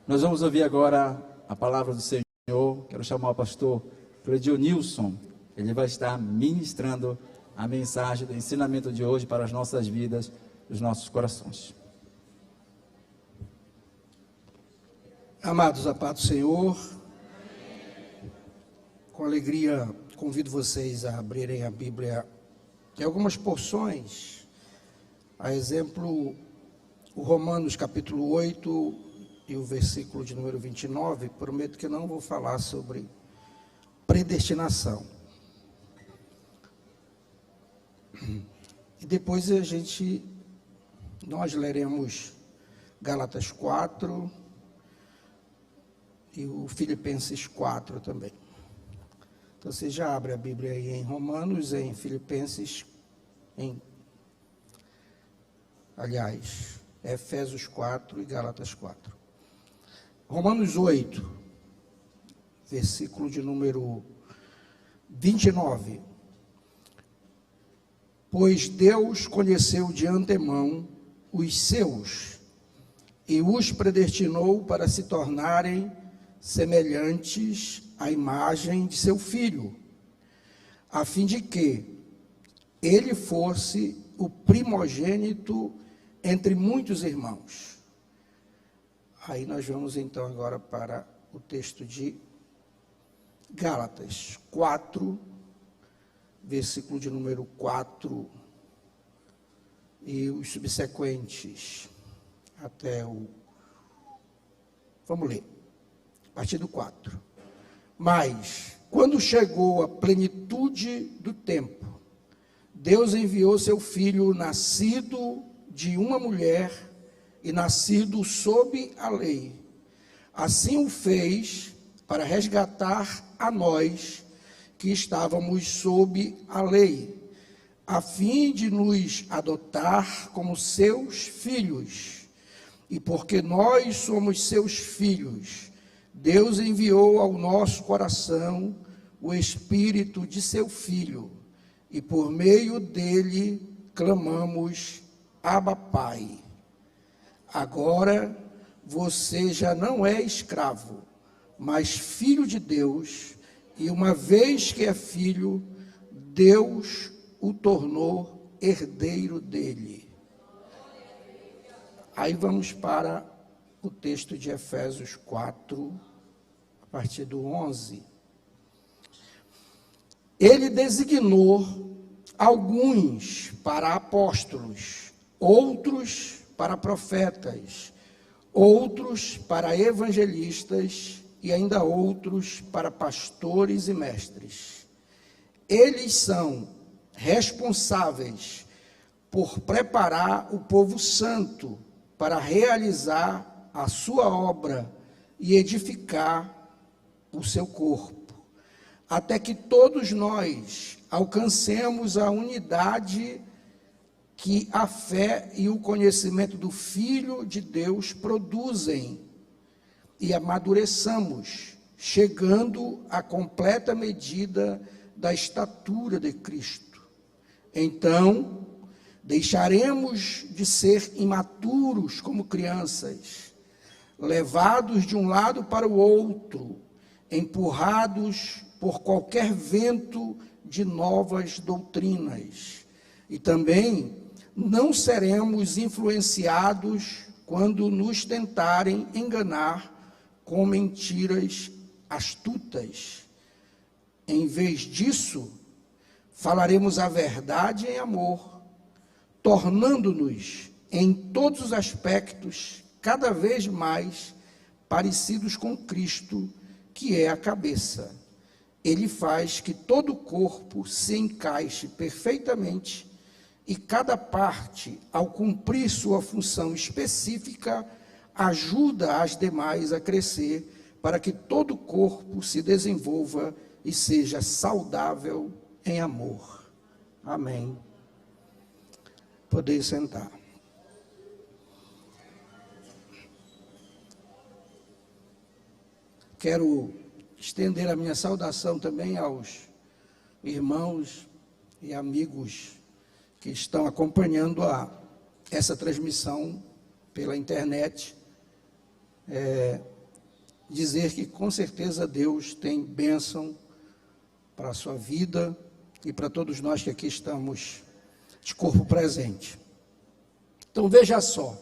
Nós vamos ouvir agora a palavra do Senhor. Quero chamar o pastor Cledionilson. Ele vai estar ministrando a mensagem do ensinamento de hoje para as nossas vidas, os nossos corações. Amados, a paz do Senhor. Com alegria, convido vocês a abrirem a Bíblia em algumas porções. A exemplo, o Romanos capítulo 8 e o versículo de número 29. Prometo que não vou falar sobre predestinação. E depois nós leremos Gálatas 4 e o Filipenses 4 também. Então você já abre a Bíblia aí em Romanos, em Filipenses, Efésios 4 e Gálatas 4. Romanos 8, versículo de número 29. Pois Deus conheceu de antemão os seus e os predestinou para se tornarem semelhantes à imagem de seu Filho, a fim de que ele fosse o primogênito entre muitos irmãos. Aí nós vamos então agora para o texto de Gálatas 4, versículo de número 4 e os subsequentes até o... Vamos ler, a partir do 4. Mas, quando chegou a plenitude do tempo, Deus enviou seu Filho, nascido de uma mulher e nascido sob a lei. Assim o fez para resgatar a nós que estávamos sob a lei, a fim de nos adotar como seus filhos. E porque nós somos seus filhos, Deus enviou ao nosso coração o Espírito de seu Filho, e por meio dele clamamos: Abba, Pai. Agora você já não é escravo, mas filho de Deus, e uma vez que é filho, Deus o tornou herdeiro dele. Aí vamos para o texto de Efésios 4, a partir do 11. Ele designou alguns para apóstolos, outros para profetas, outros para evangelistas e ainda outros para pastores e mestres. Eles são responsáveis por preparar o povo santo para realizar a sua obra e edificar o seu corpo, até que todos nós alcancemos a unidade que a fé e o conhecimento do Filho de Deus produzem, e amadureçamos, chegando à completa medida da estatura de Cristo. Então, deixaremos de ser imaturos como crianças, levados de um lado para o outro, empurrados por qualquer vento de novas doutrinas. E também não seremos influenciados quando nos tentarem enganar com mentiras astutas. Em vez disso, falaremos a verdade em amor, tornando-nos, em todos os aspectos, cada vez mais parecidos com Cristo, que é a cabeça. Ele faz que todo o corpo se encaixe perfeitamente e cada parte, ao cumprir sua função específica, ajuda as demais a crescer para que todo o corpo se desenvolva e seja saudável em amor. Amém. Poder sentar. Quero estender a minha saudação também aos irmãos e amigos que estão acompanhando essa transmissão pela internet. dizer que com certeza Deus tem bênção para a sua vida e para todos nós que aqui estamos de corpo presente. Então veja só,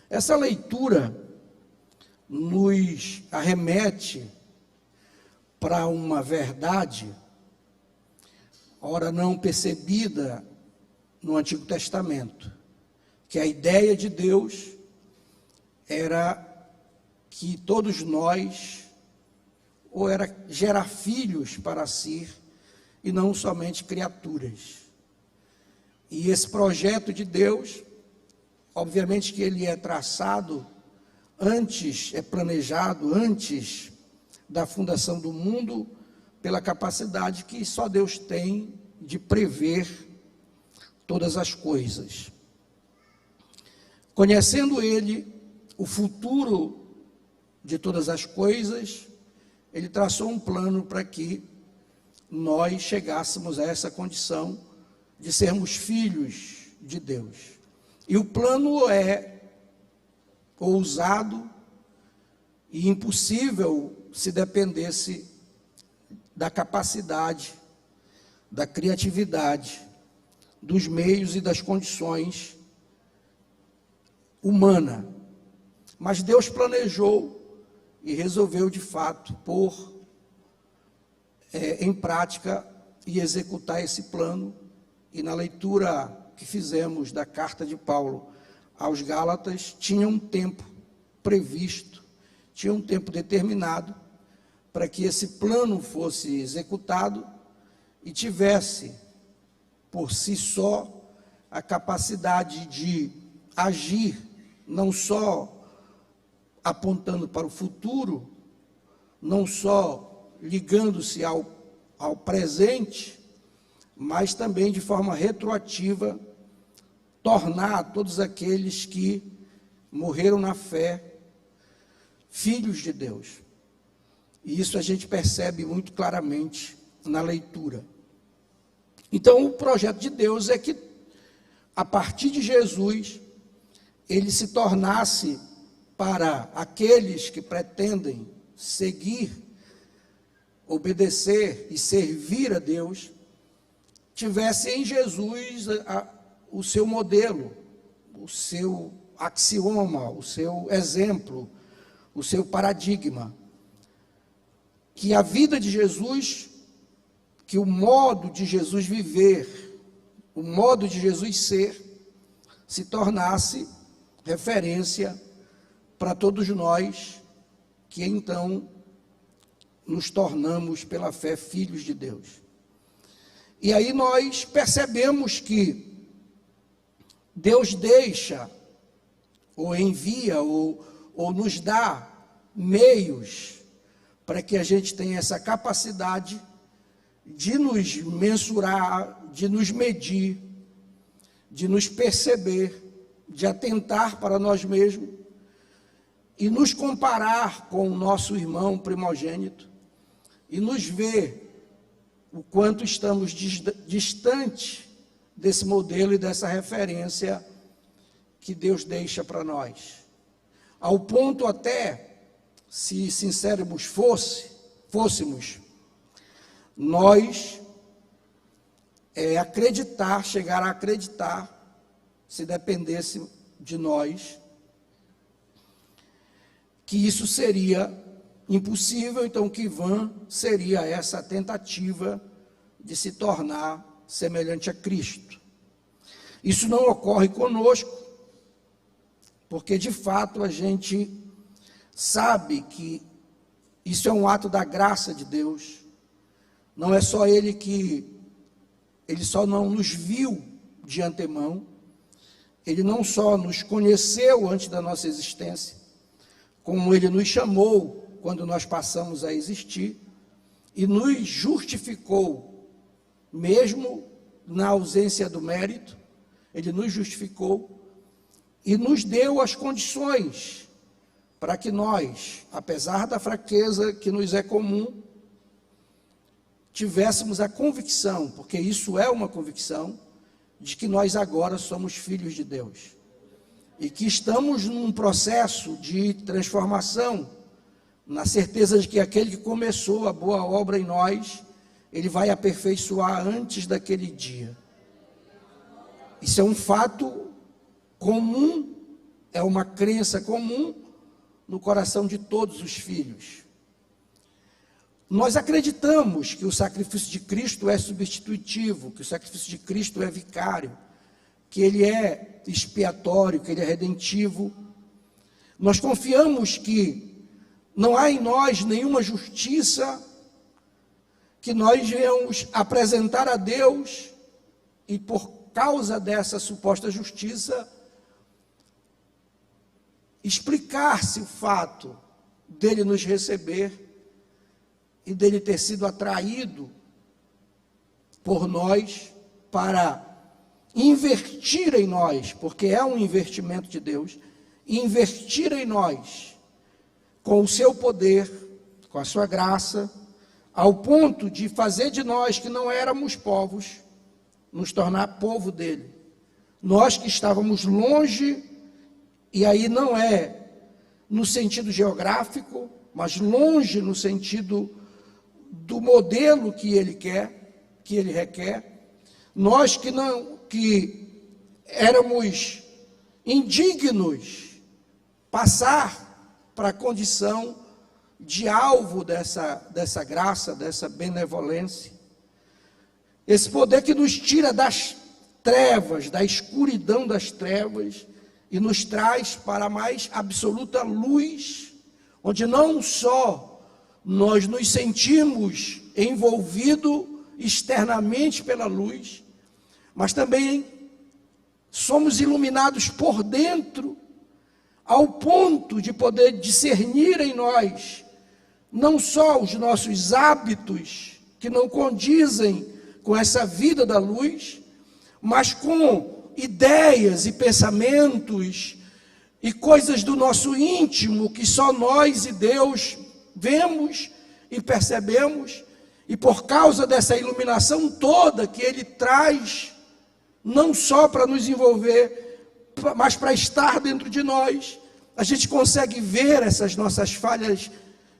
essa leitura nos arremete para uma verdade, ora não percebida no Antigo Testamento, que a ideia de Deus era que todos nós, ou era gerar filhos para si, e não somente criaturas. E esse projeto de Deus, obviamente que ele é traçado antes, é planejado antes da fundação do mundo, pela capacidade que só Deus tem de prever todas as coisas. Conhecendo ele, o futuro de todas as coisas, ele traçou um plano para que nós chegássemos a essa condição de sermos filhos de Deus. E o plano é ousado e impossível se dependesse da capacidade, da criatividade, dos meios e das condições humanas. Mas Deus planejou e resolveu, de fato, pôr em prática e executar esse plano. E na leitura que fizemos da carta de Paulo aos Gálatas, tinha um tempo previsto, tinha um tempo determinado para que esse plano fosse executado e tivesse, por si só, a capacidade de agir, não só apontando para o futuro, não só ligando-se ao presente, mas também de forma retroativa, tornar todos aqueles que morreram na fé filhos de Deus. E isso a gente percebe muito claramente na leitura. Então, o projeto de Deus é que, a partir de Jesus, ele se tornasse, para aqueles que pretendem seguir, obedecer e servir a Deus, tivesse em Jesus o seu modelo, o seu axioma, o seu exemplo, o seu paradigma. Que a vida de Jesus, que o modo de Jesus viver, o modo de Jesus ser, se tornasse referência para todos nós, que então nos tornamos pela fé filhos de Deus. E aí nós percebemos que Deus deixa, ou envia, ou nos dá meios para que a gente tenha essa capacidade de nos mensurar, de nos medir, de nos perceber, de atentar para nós mesmos e nos comparar com o nosso irmão primogênito e nos ver o quanto estamos distantes desse modelo e dessa referência que Deus deixa para nós. Ao ponto até, se sinceros fôssemos, nós chegar a acreditar, se dependesse de nós, que isso seria impossível, então que vã seria essa tentativa de se tornar semelhante a Cristo. Isso não ocorre conosco, porque de fato a gente sabe que isso é um ato da graça de Deus. Não é só Ele só não nos viu de antemão, Ele não só nos conheceu antes da nossa existência, como Ele nos chamou quando nós passamos a existir e nos justificou, mesmo na ausência do mérito, Ele nos justificou e nos deu as condições para que nós, apesar da fraqueza que nos é comum, tivéssemos a convicção, porque isso é uma convicção, de que nós agora somos filhos de Deus. E que estamos num processo de transformação na certeza de que aquele que começou a boa obra em nós, ele vai aperfeiçoar antes daquele dia. Isso é um fato comum, é uma crença comum no coração de todos os filhos. Nós acreditamos que o sacrifício de Cristo é substitutivo, que o sacrifício de Cristo é vicário, que ele é expiatório, que ele é redentivo. Nós confiamos que não há em nós nenhuma justiça que nós venhamos apresentar a Deus e por causa dessa suposta justiça explicar-se o fato dele nos receber e dele ter sido atraído por nós para investir em nós, porque é um investimento de Deus, investir em nós com o seu poder, com a sua graça, ao ponto de fazer de nós que não éramos povos, nos tornar povo dele. Nós que estávamos longe, e aí não é no sentido geográfico, mas longe no sentido do modelo que ele quer, que ele requer. Nós que éramos indignos, passar para a condição de alvo dessa graça, dessa benevolência. Esse poder que nos tira das trevas, da escuridão das trevas, e nos traz para a mais absoluta luz, onde não só nós nos sentimos envolvidos externamente pela luz, mas também somos iluminados por dentro, ao ponto de poder discernir em nós, não só os nossos hábitos, que não condizem com essa vida da luz, mas com ideias e pensamentos e coisas do nosso íntimo, que só nós e Deus vemos e percebemos, e por causa dessa iluminação toda que Ele traz, não só para nos envolver, mas para estar dentro de nós, a gente consegue ver essas nossas falhas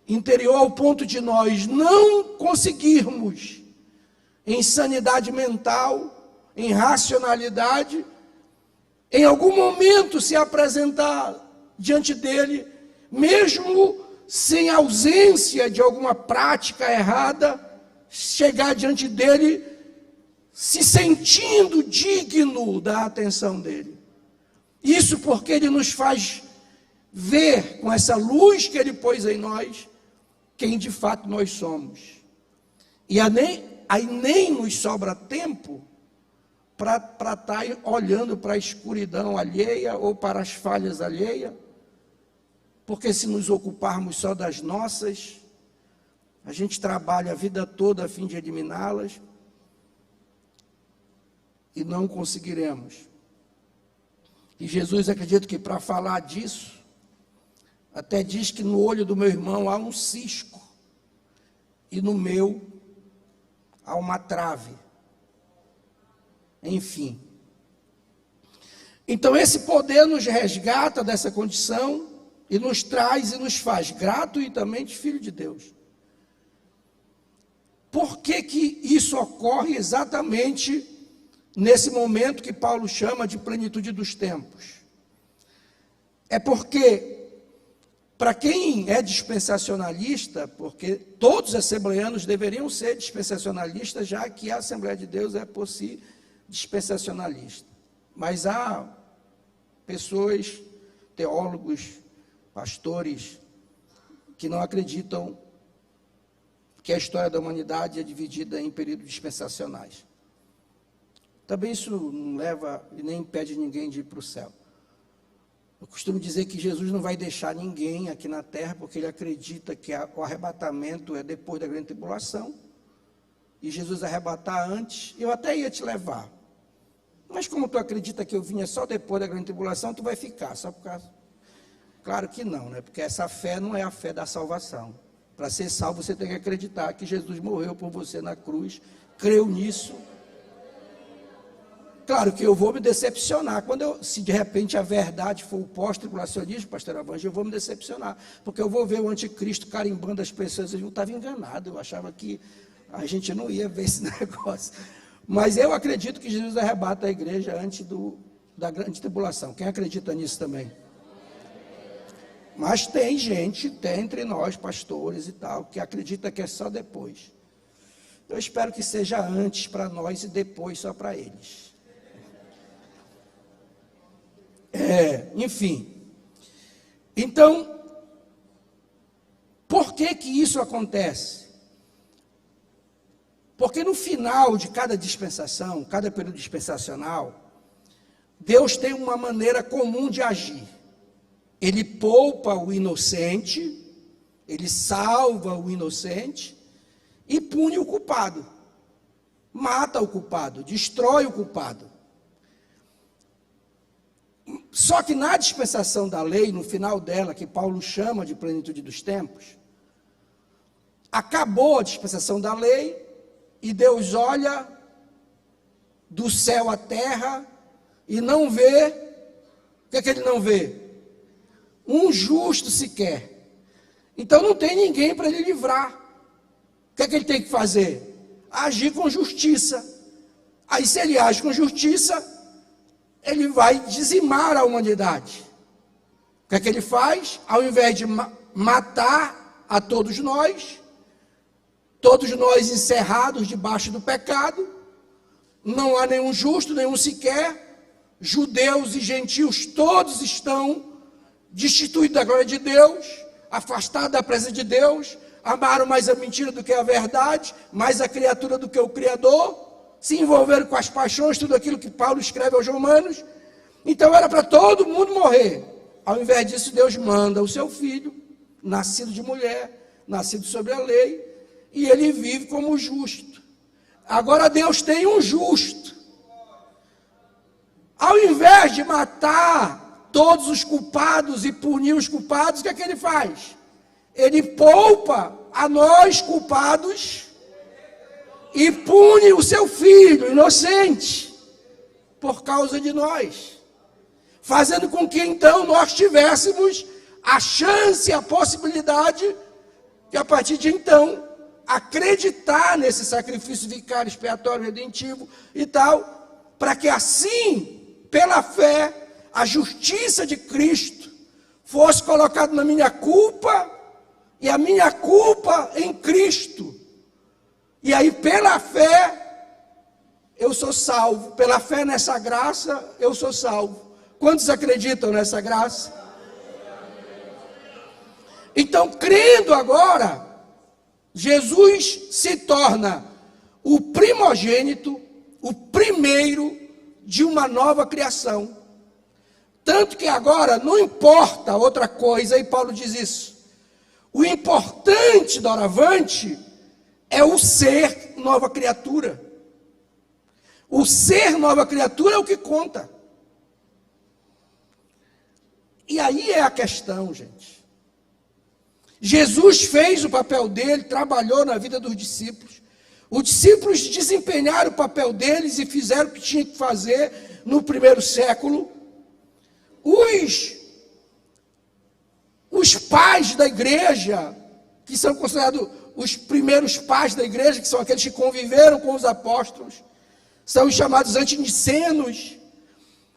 interior ao ponto de nós não conseguirmos, em sanidade mental, em racionalidade, em algum momento se apresentar diante dele, mesmo sem ausência de alguma prática errada, chegar diante dele se sentindo digno da atenção dele. Isso porque ele nos faz ver com essa luz que ele pôs em nós, quem de fato nós somos. E aí nem nos sobra tempo para estar olhando para a escuridão alheia ou para as falhas alheias, porque se nos ocuparmos só das nossas, a gente trabalha a vida toda a fim de eliminá-las e não conseguiremos. E Jesus, acredito que para falar disso, até diz que no olho do meu irmão há um cisco e no meu há uma trave. Enfim. Então esse poder nos resgata dessa condição e nos traz e nos faz gratuitamente filho de Deus. Por que que isso ocorre exatamente nesse momento que Paulo chama de plenitude dos tempos? É porque, para quem é dispensacionalista, porque todos os assembleanos deveriam ser dispensacionalistas, já que a Assembleia de Deus é por si dispensacionalista. Mas há pessoas, teólogos, pastores, que não acreditam que a história da humanidade é dividida em períodos dispensacionais. Também isso não leva e nem impede ninguém de ir para o céu. Eu costumo dizer que Jesus não vai deixar ninguém aqui na terra, porque ele acredita que o arrebatamento é depois da grande tribulação, e Jesus arrebatar antes, eu até ia te levar. Mas como tu acredita que eu vinha só depois da grande tribulação, tu vai ficar, só por causa... Claro que não, né? Porque essa fé não é a fé da salvação. Para ser salvo, você tem que acreditar que Jesus morreu por você na cruz, creu nisso, Claro que eu vou me decepcionar. Se de repente a verdade for o pós-tribulacionismo, pastor Evangelho, eu vou me decepcionar. Porque eu vou ver o anticristo carimbando as pessoas. Eu estava enganado, eu achava que a gente não ia ver esse negócio. Mas eu acredito que Jesus arrebata a igreja antes da grande tribulação. Quem acredita nisso também? Mas tem entre nós, pastores e tal, que acredita que é só depois. Eu espero que seja antes para nós e depois só para eles. Enfim. Então, por que isso acontece? Porque no final de cada dispensação, cada período dispensacional, Deus tem uma maneira comum de agir. Ele poupa o inocente, ele salva o inocente e pune o culpado. Mata o culpado, destrói o culpado. Só que na dispensação da lei, no final dela, que Paulo chama de plenitude dos tempos, acabou a dispensação da lei e Deus olha do céu à terra e não vê. O que é que ele não vê? Um justo sequer. Então não tem ninguém para ele livrar. O que é que ele tem que fazer? Agir com justiça. Aí se ele age com justiça, ele vai dizimar a humanidade. O que é que ele faz? Ao invés de matar a todos nós encerrados debaixo do pecado, não há nenhum justo, nenhum sequer, judeus e gentios todos estão destituídos da glória de Deus, afastados da presença de Deus, amaram mais a mentira do que a verdade, mais a criatura do que o Criador, se envolveram com as paixões, tudo aquilo que Paulo escreve aos Romanos. Então era para todo mundo morrer. Ao invés disso, Deus manda o seu filho, nascido de mulher, nascido sobre a lei, e ele vive como justo. Agora Deus tem um justo. Ao invés de matar todos os culpados e punir os culpados, o que é que ele faz? Ele poupa a nós culpados e pune o seu filho inocente por causa de nós, fazendo com que então nós tivéssemos a chance, a possibilidade de a partir de então acreditar nesse sacrifício vicário, expiatório, redentivo e tal, para que assim, pela fé, a justiça de Cristo fosse colocada na minha culpa e a minha culpa em Cristo. E aí, pela fé, eu sou salvo. Pela fé nessa graça, eu sou salvo. Quantos acreditam nessa graça? Então, crendo agora, Jesus se torna o primogênito, o primeiro de uma nova criação. Tanto que agora não importa outra coisa, e Paulo diz isso. O importante doravante é o ser nova criatura. O ser nova criatura é o que conta. E aí é a questão, gente. Jesus fez o papel dele, trabalhou na vida dos discípulos. Os discípulos desempenharam o papel deles e fizeram o que tinham que fazer no primeiro século. Os pais da igreja, que são considerados os primeiros pais da igreja, que são aqueles que conviveram com os apóstolos, são os chamados antinicenos.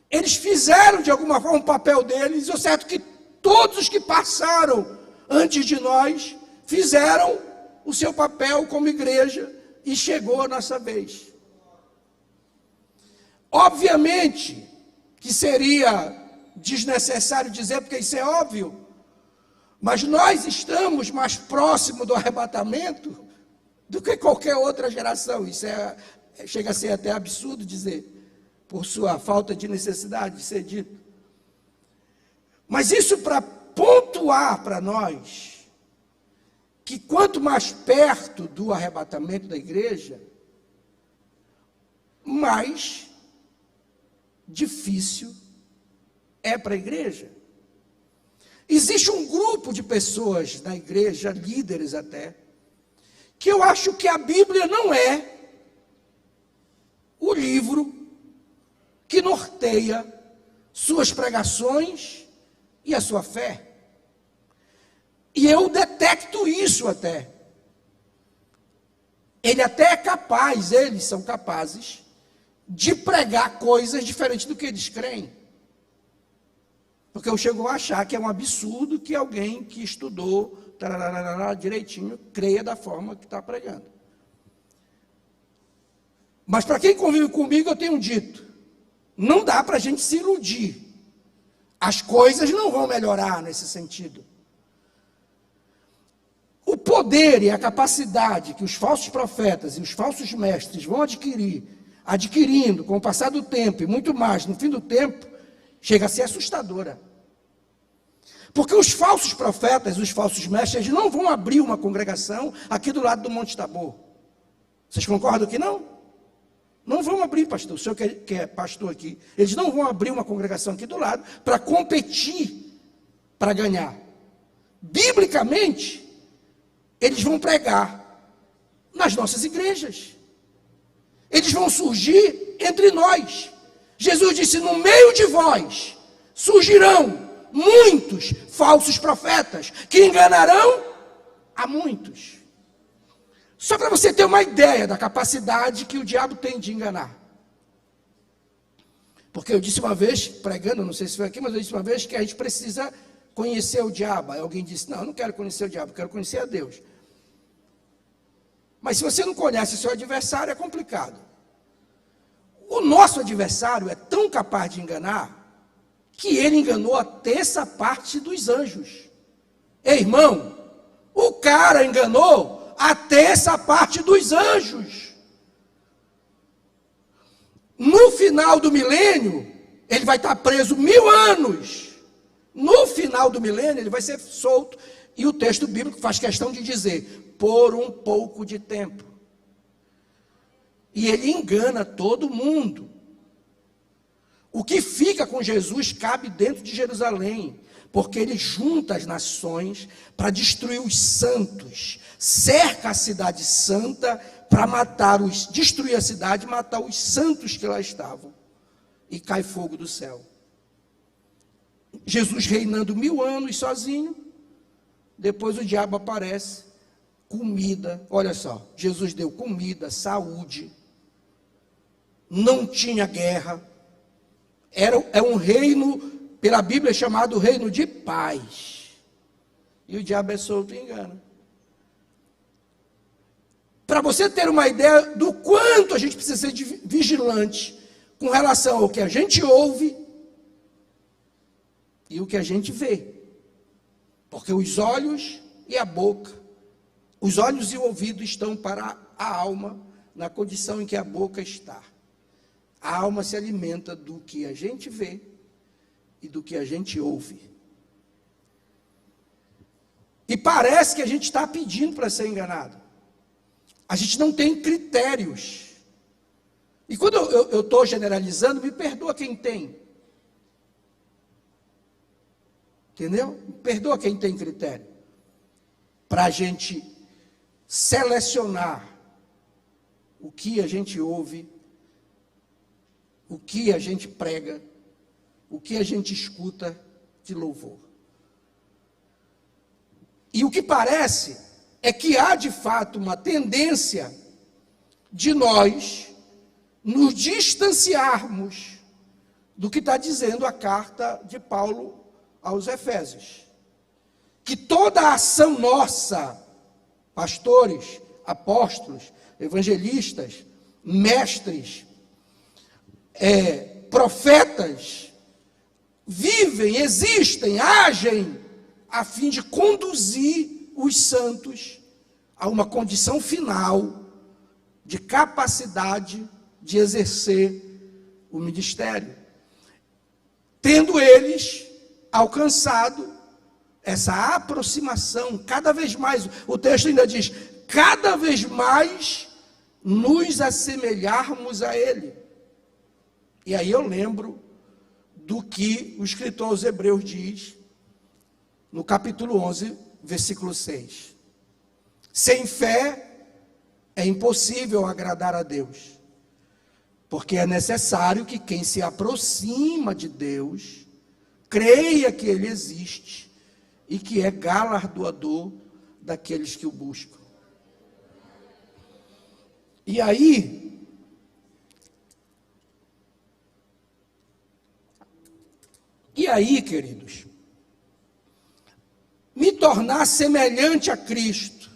Eles fizeram de alguma forma o papel deles, e é certo que todos os que passaram antes de nós fizeram o seu papel como igreja, e chegou a nossa vez. Obviamente que seria desnecessário dizer, porque isso é óbvio, mas nós estamos mais próximos do arrebatamento do que qualquer outra geração. Isso chega a ser até absurdo dizer, por sua falta de necessidade de ser dito. Mas isso para pontuar para nós que quanto mais perto do arrebatamento da igreja, mais difícil é para a igreja. Existe um grupo de pessoas na igreja, líderes até, que eu acho que a Bíblia não é o livro que norteia suas pregações e a sua fé. E eu detecto isso até. Ele até é capaz, eles são capazes de pregar coisas diferentes do que eles creem. Porque eu chego a achar que é um absurdo que alguém que estudou direitinho creia da forma que está pregando. Mas para quem convive comigo, eu tenho dito, não dá para a gente se iludir. As coisas não vão melhorar nesse sentido. O poder e a capacidade que os falsos profetas e os falsos mestres vão adquirindo com o passar do tempo e muito mais no fim do tempo, chega a ser assustadora. Porque os falsos profetas, os falsos mestres, não vão abrir uma congregação aqui do lado do Monte Tabor. Vocês concordam que não? Não vão abrir, pastor. O senhor que é pastor aqui, eles não vão abrir uma congregação aqui do lado para competir, para ganhar. Biblicamente, eles vão pregar nas nossas igrejas. Eles vão surgir entre nós. Jesus disse, no meio de vós surgirão muitos falsos profetas que enganarão a muitos. Só para você ter uma ideia da capacidade que o diabo tem de enganar. Porque eu disse uma vez, pregando, não sei se foi aqui, mas eu disse uma vez que a gente precisa conhecer o diabo. Aí alguém disse, não, eu não quero conhecer o diabo, eu quero conhecer a Deus. Mas se você não conhece o seu adversário, é complicado. O nosso adversário é tão capaz de enganar, que ele enganou a terça parte dos anjos. Ei, irmão, o cara enganou a terça parte dos anjos. No final do milênio, ele vai estar preso 1000 anos. No final do milênio, ele vai ser solto. E o texto bíblico faz questão de dizer, por um pouco de tempo. E ele engana todo mundo. O que fica com Jesus cabe dentro de Jerusalém, porque ele junta as nações para destruir os santos, cerca a cidade santa para destruir a cidade e matar os santos que lá estavam. E cai fogo do céu. Jesus reinando 1000 anos sozinho, depois o diabo aparece, comida, olha só, Jesus deu comida, saúde, não tinha guerra, é um reino, pela Bíblia, chamado reino de paz. E o diabo é solto e engana. Para você ter uma ideia do quanto a gente precisa ser vigilante com relação ao que a gente ouve e o que a gente vê. Porque os olhos e a boca, os olhos e o ouvido estão para a alma, na condição em que a boca está. A alma se alimenta do que a gente vê e do que a gente ouve. E parece que a gente está pedindo para ser enganado. A gente não tem critérios. E quando eu estou generalizando, me perdoa quem tem. Entendeu? Me perdoa quem tem critério. Para a gente selecionar o que a gente ouve, o que a gente prega, o que a gente escuta de louvor. E o que parece é que há de fato uma tendência de nós nos distanciarmos do que está dizendo a carta de Paulo aos Efésios. Que toda a ação nossa, pastores, apóstolos, evangelistas, mestres, profetas, vivem, existem, agem, a fim de conduzir os santos a uma condição final de capacidade de exercer o ministério. Tendo eles alcançado essa aproximação, cada vez mais, o texto ainda diz, cada vez mais nos assemelharmos a Ele. E aí eu lembro do que o escritor aos Hebreus diz, no capítulo 11, versículo 6. Sem fé é impossível agradar a Deus, Porque é necessário que quem se aproxima de Deus creia que Ele existe e que é galardoador daqueles que o buscam. E aí, queridos, me tornar semelhante a Cristo,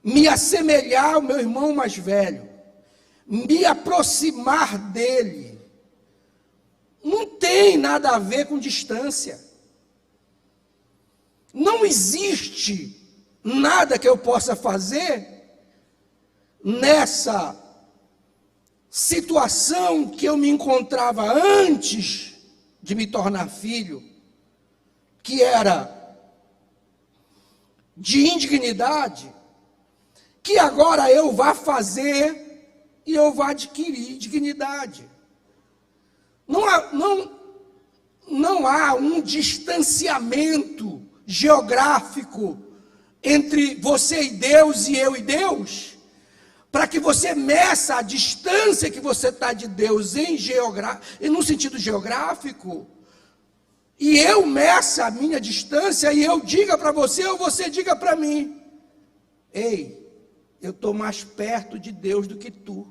me assemelhar ao meu irmão mais velho, me aproximar dele, não tem nada a ver com distância. Não existe nada que eu possa fazer nessa situação que eu me encontrava antes de me tornar filho, que era de indignidade, que agora eu vá fazer e eu vá adquirir dignidade. Não há um distanciamento geográfico entre você e Deus e eu e Deus, para que você meça a distância que você está de Deus no sentido geográfico, e eu meça a minha distância e eu diga para você ou você diga para mim: ei, eu estou mais perto de Deus do que tu.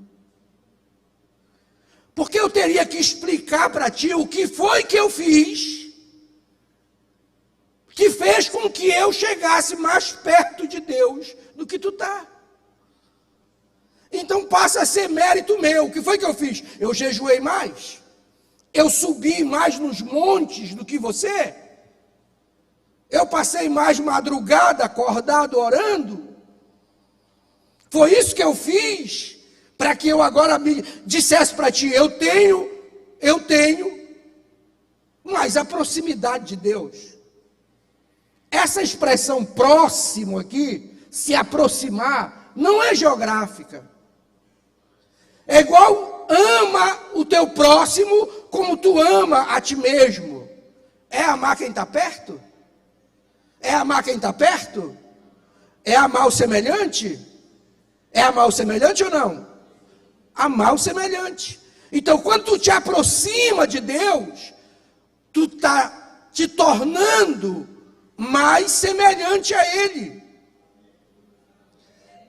Porque eu teria que explicar para ti o que foi que eu fiz, que fez com que eu chegasse mais perto de Deus do que tu está. Então passa a ser mérito meu. O que foi que eu fiz? Eu jejuei mais? Eu subi mais nos montes do que você? Eu passei mais madrugada acordado orando? Foi isso que eu fiz? Para que eu agora me dissesse para ti: eu tenho, mas a proximidade de Deus. Essa expressão próximo aqui, se aproximar, não é geográfica. É igual ama o teu próximo como tu ama a ti mesmo. É amar quem está perto? É amar quem está perto? É amar o semelhante? É amar o semelhante ou não? Amar o semelhante. Então, quando tu te aproxima de Deus, tu está te tornando mais semelhante a Ele.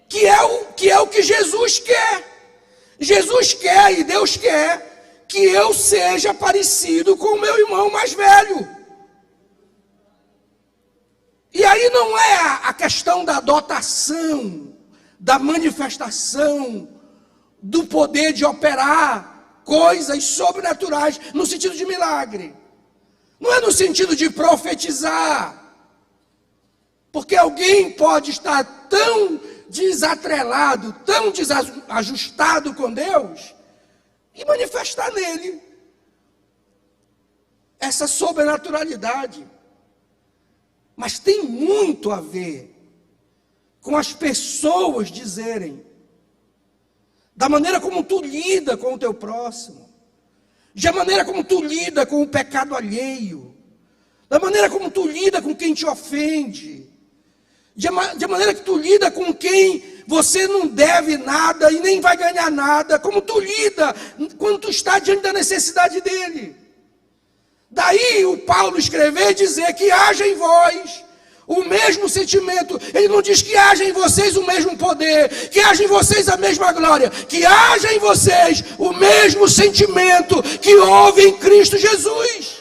Que é o que Jesus quer. Jesus quer e Deus quer que eu seja parecido com o meu irmão mais velho. E aí não é a questão da dotação, da manifestação, do poder de operar coisas sobrenaturais, no sentido de milagre. Não é no sentido de profetizar. Porque alguém pode estar tão desatrelado, tão desajustado com Deus, e manifestar nele essa sobrenaturalidade. Mas tem muito a ver com as pessoas dizerem, da maneira como tu lida com o teu próximo, da maneira como tu lida com o pecado alheio, da maneira como tu lida com quem te ofende, de maneira que tu lida com quem você não deve nada e nem vai ganhar nada, como tu lida quando tu está diante da necessidade dele. Daí o Paulo escrever e dizer que haja em vós o mesmo sentimento. Ele não diz que haja em vocês o mesmo poder, que haja em vocês a mesma glória, que haja em vocês o mesmo sentimento que houve em Cristo Jesus.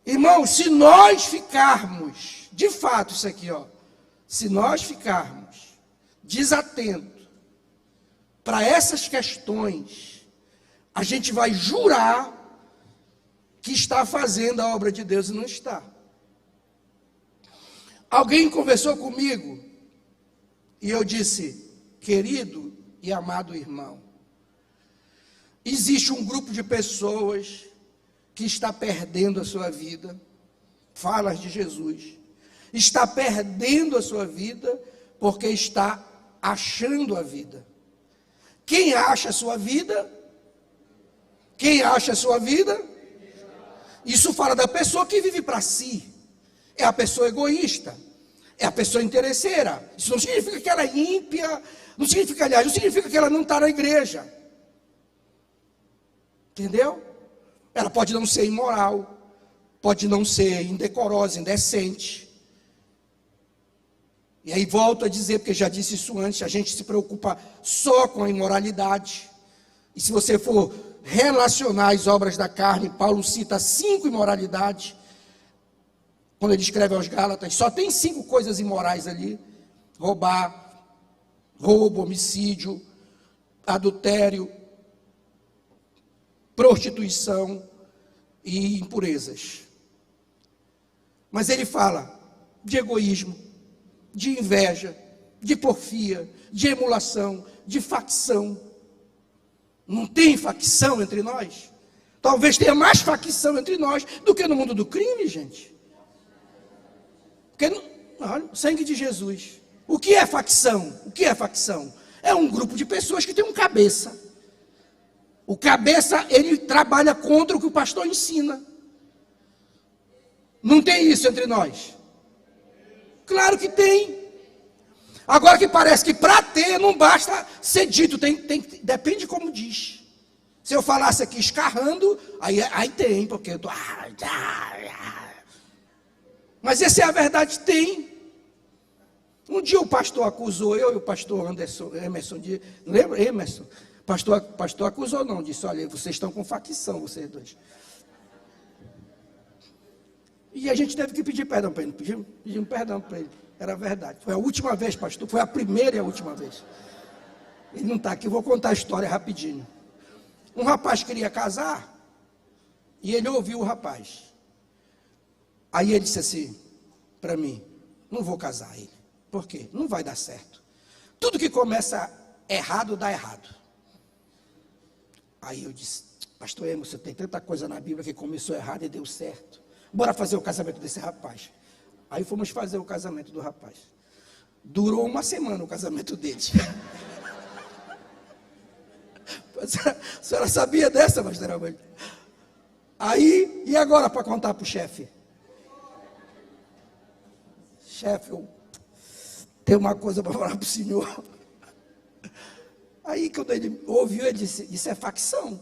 Irmãos, se nós ficarmos, de fato isso aqui, se nós ficarmos desatentos para essas questões, a gente vai jurar que está fazendo a obra de Deus e não está. Alguém conversou comigo e eu disse: querido e amado irmão, existe um grupo de pessoas que está perdendo a sua vida, falas de Jesus, está perdendo a sua vida porque está achando a vida. Quem acha a sua vida? Quem acha a sua vida? Isso fala da pessoa que vive para si. É a pessoa egoísta. é a pessoa interesseira. Isso não significa que ela é ímpia, não significa que ela não está na igreja. Entendeu? Ela pode não ser imoral, pode não ser indecorosa, indecente. E aí volto a dizer, porque já disse isso antes, a gente se preocupa só com a imoralidade. E se você for relacionar as obras da carne, Paulo cita 5 imoralidades. Quando ele escreve aos Gálatas, só tem 5 coisas imorais ali: roubar, roubo, homicídio, adultério, prostituição e impurezas. Mas ele fala de egoísmo, de inveja, de porfia, de emulação, de facção. Não tem facção entre nós? Talvez tenha mais facção entre nós do que no mundo do crime, gente. Porque, olha, sangue de Jesus. O que é facção? O que é facção? É um grupo de pessoas que tem um cabeça. O cabeça, ele trabalha contra o que o pastor ensina. Não tem isso entre nós? Claro que tem. Agora que parece que para ter não basta ser dito, depende de como diz. Se eu falasse aqui escarrando, aí tem, porque eu estou... Mas essa é a verdade, tem. Um dia o pastor acusou, eu e o pastor Emerson, lembra, Emerson? Pastor acusou não, disse, olha, vocês estão com facção, vocês dois. E a gente teve que pedir perdão para ele, pedimos perdão para ele, era verdade. Foi a última vez, pastor, foi a primeira e a última vez. Ele não está aqui, eu vou contar a história rapidinho. Um rapaz queria casar, e ele ouviu o rapaz. Aí ele disse assim, para mim, não vou casar ele. Por quê? Não vai dar certo. Tudo que começa errado, dá errado. Aí eu disse, pastor Emerson, tem tanta coisa na Bíblia que começou errado e deu certo. Bora fazer o casamento desse rapaz. Aí fomos fazer o casamento do rapaz. Durou 1 semana o casamento dele. A senhora sabia dessa, pastor Alberto? Aí, e agora para contar para o chefe? Chefe, eu tenho uma coisa para falar para o senhor. Aí quando ele ouviu, ele disse, isso é facção.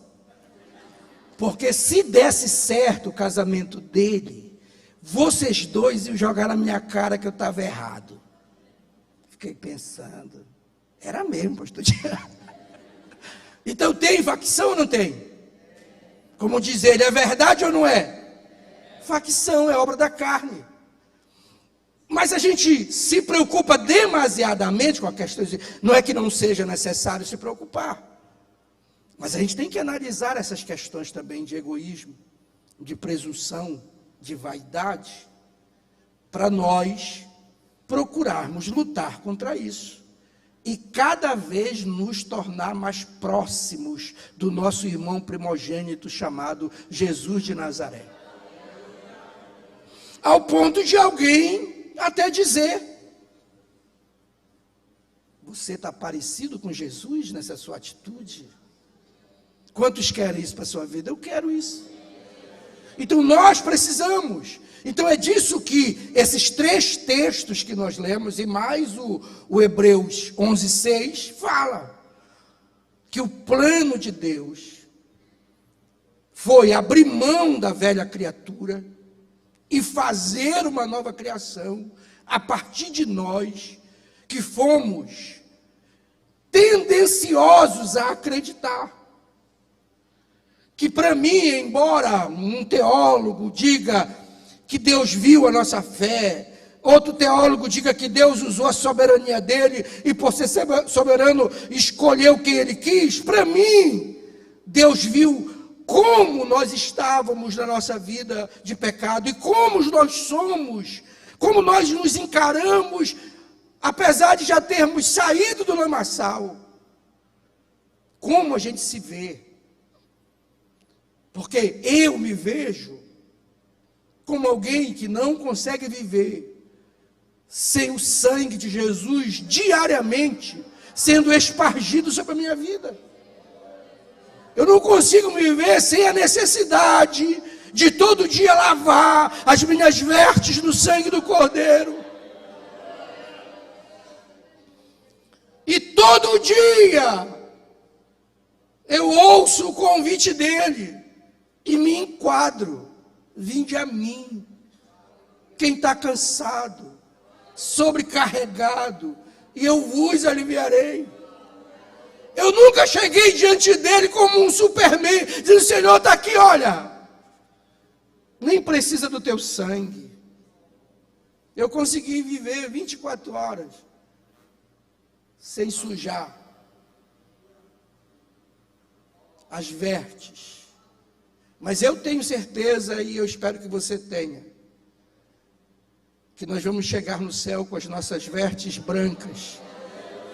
Porque se desse certo o casamento dele, vocês dois iam jogar na minha cara que eu estava errado. Fiquei pensando, era mesmo, pastor Tiago. Então tem facção ou não tem? Como diz ele, é verdade ou não é? Facção é obra da carne. Mas a gente se preocupa demasiadamente com a questão de, não é que não seja necessário se preocupar, mas a gente tem que analisar essas questões também de egoísmo, de presunção, de vaidade, para nós procurarmos lutar contra isso e cada vez nos tornar mais próximos do nosso irmão primogênito chamado Jesus de Nazaré. Ao ponto de alguém até dizer, você está parecido com Jesus nessa sua atitude? Quantos querem isso para a sua vida? Eu quero isso. Então nós precisamos. Então é disso que esses 3 textos que nós lemos, e mais o Hebreus 11:6, fala. Que o plano de Deus foi abrir mão da velha criatura e fazer uma nova criação a partir de nós, que fomos tendenciosos a acreditar. Que para mim, embora um teólogo diga que Deus viu a nossa fé, outro teólogo diga que Deus usou a soberania dele e por ser soberano escolheu quem ele quis, para mim, Deus viu como nós estávamos na nossa vida de pecado e como nós somos, como nós nos encaramos, apesar de já termos saído do lamaçal, como a gente se vê. Porque eu me vejo como alguém que não consegue viver sem o sangue de Jesus diariamente sendo espargido sobre a minha vida. Eu não consigo me viver sem a necessidade de todo dia lavar as minhas vestes no sangue do Cordeiro. todo dia eu ouço o convite dele e me enquadro. Vinde a mim, quem está cansado, sobrecarregado, e eu vos aliviarei. Eu nunca cheguei diante dele como um Superman, dizendo: Senhor, está aqui, olha, nem precisa do teu sangue. Eu consegui viver 24 horas sem sujar as vestes. Mas eu tenho certeza, e eu espero que você tenha, que nós vamos chegar no céu com as nossas vestes brancas,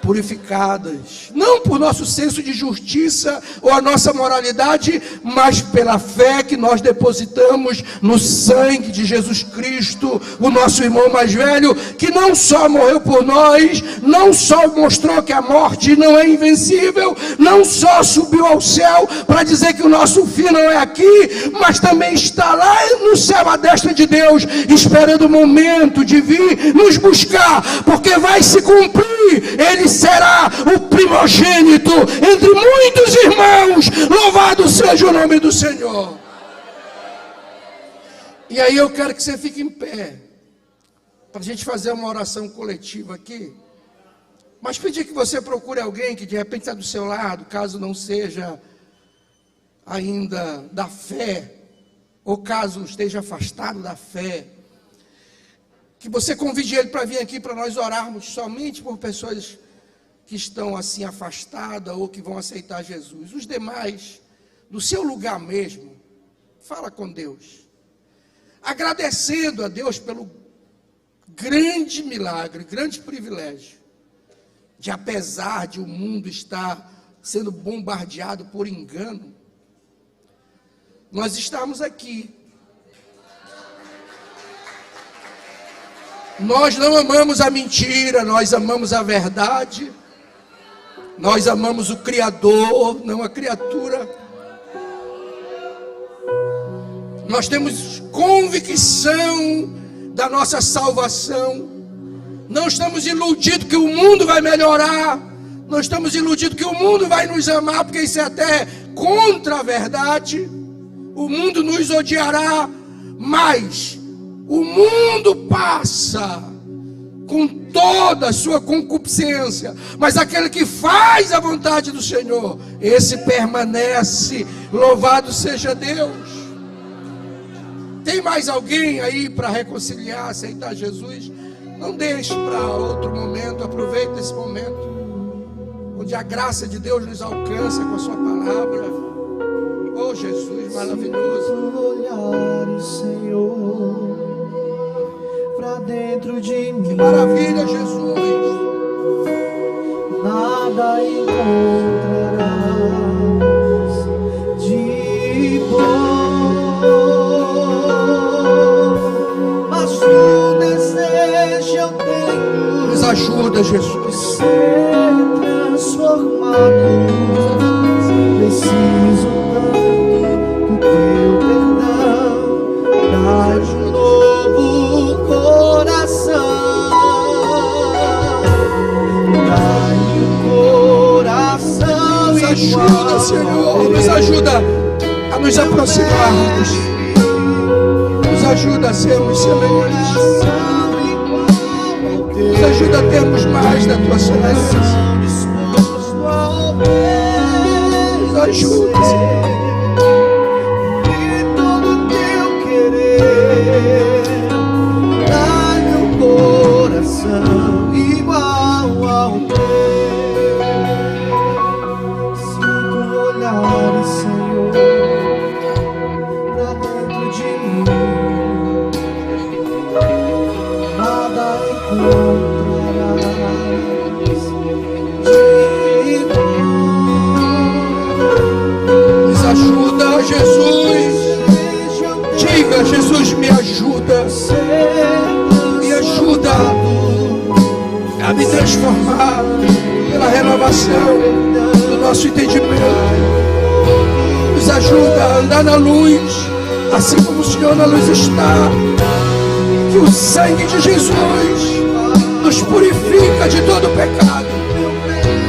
purificadas, não por nosso senso de justiça ou a nossa moralidade, mas pela fé que nós depositamos no sangue de Jesus Cristo, o nosso irmão mais velho, que não só morreu por nós, não só mostrou que a morte não é invencível, não só subiu ao céu para dizer que o nosso fim não é aqui, mas também está lá no céu à destra de Deus, esperando o momento de vir nos buscar, porque vai se cumprir. Ele será o primogênito entre muitos irmãos. Louvado seja o nome do Senhor. E aí eu quero que você fique em pé, para a gente fazer uma oração coletiva aqui. Mas pedir que você procure alguém que de repente está do seu lado, caso não seja ainda da fé, ou caso esteja afastado da fé, que você convide ele para vir aqui para nós orarmos somente por pessoas que estão assim afastadas ou que vão aceitar Jesus. Os demais, do seu lugar mesmo, fala com Deus, agradecendo a Deus pelo grande milagre, grande privilégio, de apesar de o mundo estar sendo bombardeado por engano, nós estamos aqui. Nós não amamos a mentira, nós amamos a verdade. Nós amamos o Criador, não a criatura. Nós temos convicção da nossa salvação. Não estamos iludidos que o mundo vai melhorar. Não estamos iludidos que o mundo vai nos amar, porque isso é até contra a verdade. O mundo nos odiará, mas o mundo passa com toda a sua concupiscência, mas aquele que faz a vontade do Senhor, esse permanece. Louvado seja Deus. Tem mais alguém aí para reconciliar, aceitar Jesus? Não deixe para outro momento. Aproveite esse momento onde a graça de Deus nos alcança com a sua palavra. Oh Jesus maravilhoso. Olhar, Senhor, pra dentro de mim. Que maravilha, Jesus. Nada encontrarás de bom, mas o desejo eu tenho. Nos ajuda, Jesus. Ser transformado. Preciso tanto do teu perdão. Dá-me um novo coração. Dá-me um coração. Nos ajuda, Senhor. Nos ajuda a nos aproximarmos. Nos ajuda a sermos semelhantes. Nos ajuda a termos mais da tua semelhança. Nos ajuda, Senhor. E todo teu querer, dá-me um coração igual ao teu. Sinto olhares, Senhor, pra dentro de mim. Nada encontrarás de bom. Nos ajuda, Jesus. Diga, Jesus, me ajuda. Me ajuda a me transformar pela renovação do nosso entendimento. Nos ajuda a andar na luz, assim como o Senhor na luz está. Que o sangue de Jesus nos purifica de todo pecado.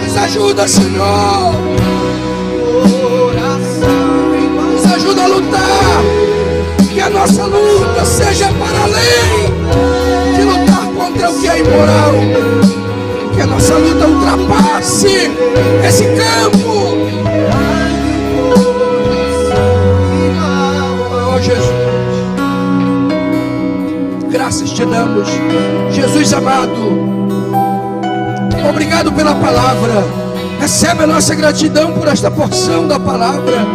Nos Nos ajuda, Senhor. Nos ajuda a lutar. Que a nossa luta seja para além de lutar contra o que é imoral. Que a nossa luta ultrapasse esse campo. Oh, Jesus. Graças te damos, Jesus amado. Obrigado pela palavra. Recebe a nossa gratidão por esta porção da palavra,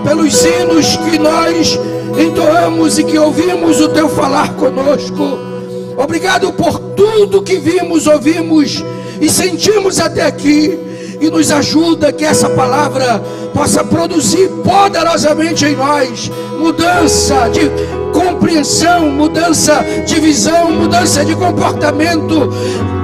pelos hinos que nós entoamos e que ouvimos o teu falar conosco. Obrigado por tudo que vimos, ouvimos e sentimos até aqui. E nos ajuda que essa palavra possa produzir poderosamente em nós mudança de compreensão, mudança de visão, mudança de comportamento.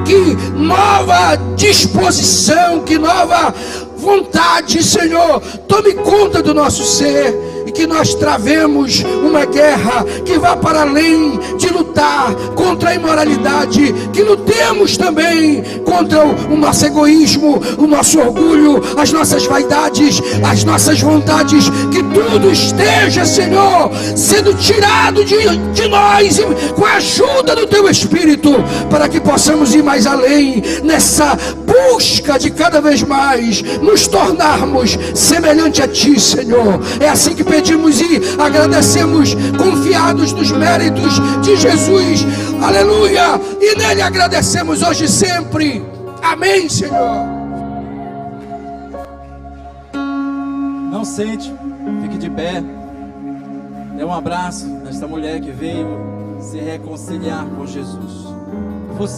Que nova disposição, que nova vontade, Senhor, tome conta do nosso ser. E que nós travemos uma guerra que vá para além de lutar contra a imoralidade. Que lutemos também contra o nosso egoísmo, o nosso orgulho, as nossas vaidades, as nossas vontades. Que tudo esteja, Senhor, sendo tirado de nós, com a ajuda do Teu Espírito, para que possamos ir mais além nessa busca de cada vez mais nos tornarmos semelhante a Ti, Senhor. É assim que pedimos e agradecemos, confiados nos méritos de Jesus. Aleluia! E nele agradecemos hoje e sempre. Amém, Senhor. Não sente, fique de pé. Dê um abraço nesta mulher que veio se reconciliar com Jesus. Você